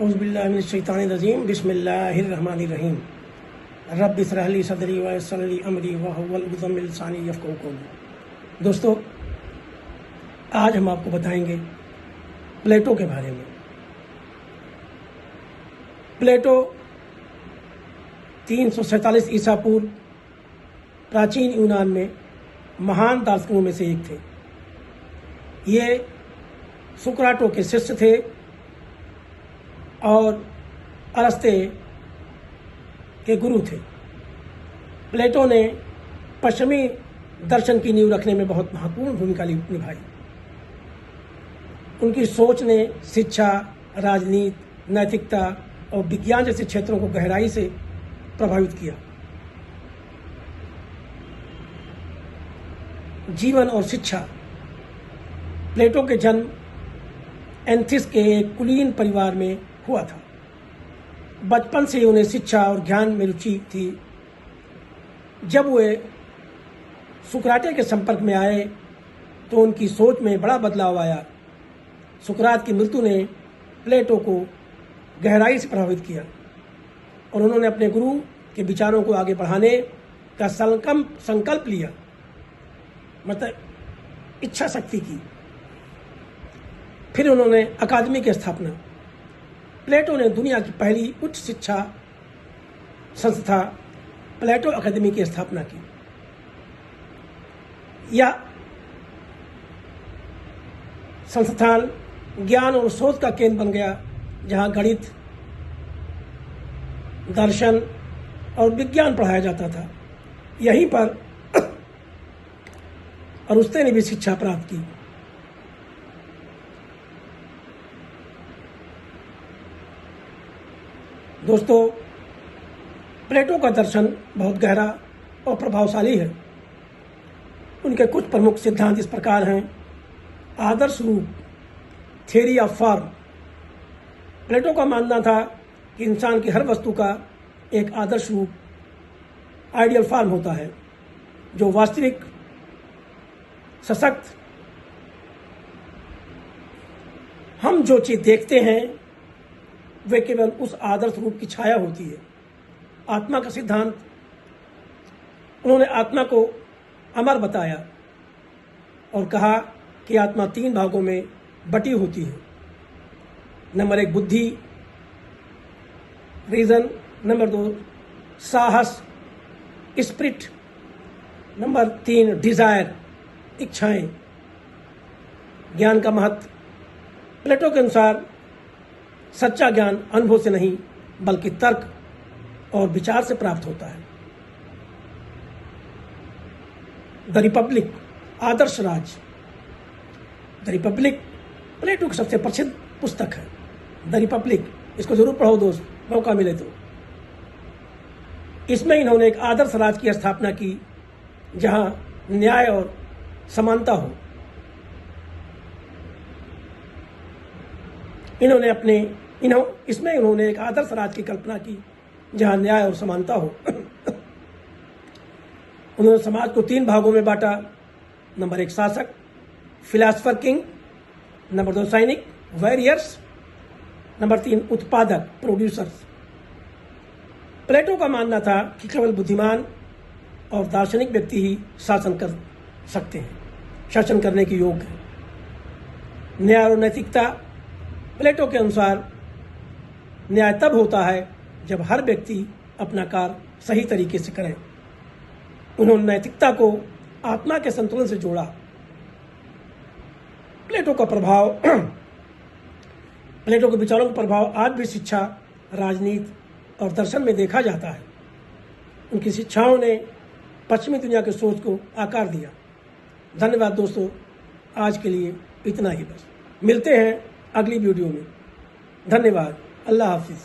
औज़ुबिल्लाहिमिनश्शैतानिर्रजीम बिस्मिल्लाहिर्रहमानिर्रहीम रब्बि इश्रह ली सदरी व यस्सिर ली अमरी वहुव्वल उक़दतम मिन लिसानी यफ़क़हू क़ौली। दोस्तों, आज हम आपको बताएंगे प्लेटो के बारे में। प्लेटो 347 ईसा पूर्व प्राचीन यूनान में महान दार्शनिकों में से एक थे। ये सुकराटो के शिष्य थे और अरस्ते के गुरु थे। प्लेटो ने पश्चिमी दर्शन की नींव रखने में बहुत महत्वपूर्ण भूमिका निभाई। उनकी सोच ने शिक्षा, राजनीति, नैतिकता और विज्ञान जैसे क्षेत्रों को गहराई से प्रभावित किया। जीवन और शिक्षा। प्लेटो के जन्म एंथिस के एक कुलीन परिवार में हुआ था। बचपन से ही उन्हें शिक्षा और ज्ञान में रुचि थी। जब वे सुकराटे के संपर्क में आए तो उनकी सोच में बड़ा बदलाव आया। सुकरात की मृत्यु ने प्लेटो को गहराई से प्रभावित किया और उन्होंने अपने गुरु के विचारों को आगे बढ़ाने का संकल्प लिया, मतलब इच्छा शक्ति की। फिर उन्होंने अकादमी की स्थापना। प्लेटो ने दुनिया की पहली उच्च शिक्षा संस्था प्लेटो अकादमी की स्थापना की। यह संस्थान ज्ञान और शोध का केंद्र बन गया, जहां गणित, दर्शन और विज्ञान पढ़ाया जाता था। यहीं पर अरस्ते ने भी शिक्षा प्राप्त की। दोस्तों, प्लेटो का दर्शन बहुत गहरा और प्रभावशाली है। उनके कुछ प्रमुख सिद्धांत इस प्रकार हैं। आदर्श रूप, थ्योरी ऑफ फॉर्म। प्लेटो का मानना था कि इंसान की हर वस्तु का एक आदर्श रूप, आइडियल फॉर्म होता है, जो वास्तविक, सशक्त। हम जो चीज़ देखते हैं वे केवल उस आदर्श रूप की छाया होती है। आत्मा का सिद्धांत। उन्होंने आत्मा को अमर बताया और कहा कि आत्मा 3 भागों में बटी होती है। नंबर 1 बुद्धि, रीजन। नंबर 2 साहस, स्पिरिट। नंबर 3 डिजायर, इच्छाएं। ज्ञान का महत्व। प्लेटो के अनुसार सच्चा ज्ञान अनुभव से नहीं बल्कि तर्क और विचार से प्राप्त होता है। द रिपब्लिक, आदर्श राज। द रिपब्लिक प्लेटो की सबसे प्रसिद्ध पुस्तक है। द रिपब्लिक, इसको जरूर पढ़ो दोस्त, मौका मिले तो। इसमें इन्होंने एक आदर्श राज की स्थापना की जहां न्याय और समानता हो। इसमें इन्होंने एक आदर्श राज की कल्पना की जहां न्याय और समानता हो। उन्होंने समाज को 3 भागों में बांटा। नंबर 1 शासक, फिलासफर किंग। नंबर 2 सैनिक, वॉरियर्स। नंबर 3 उत्पादक, प्रोड्यूसर्स। प्लेटो का मानना था कि केवल बुद्धिमान और दार्शनिक व्यक्ति ही शासन कर सकते हैं, शासन करने के योग्य हैं। न्याय और नैतिकता। प्लेटो के अनुसार न्याय तब होता है जब हर व्यक्ति अपना कार्य सही तरीके से करे। उन्होंने नैतिकता को आत्मा के संतुलन से जोड़ा। प्लेटो का प्रभाव प्लेटो के विचारों का प्रभाव आज भी शिक्षा, राजनीति और दर्शन में देखा जाता है। उनकी शिक्षाओं ने पश्चिमी दुनिया की सोच को आकार दिया। धन्यवाद दोस्तों, आज के लिए इतना ही बस। मिलते हैं अगली वीडियो में। धन्यवाद। अल्लाह हाफिज़।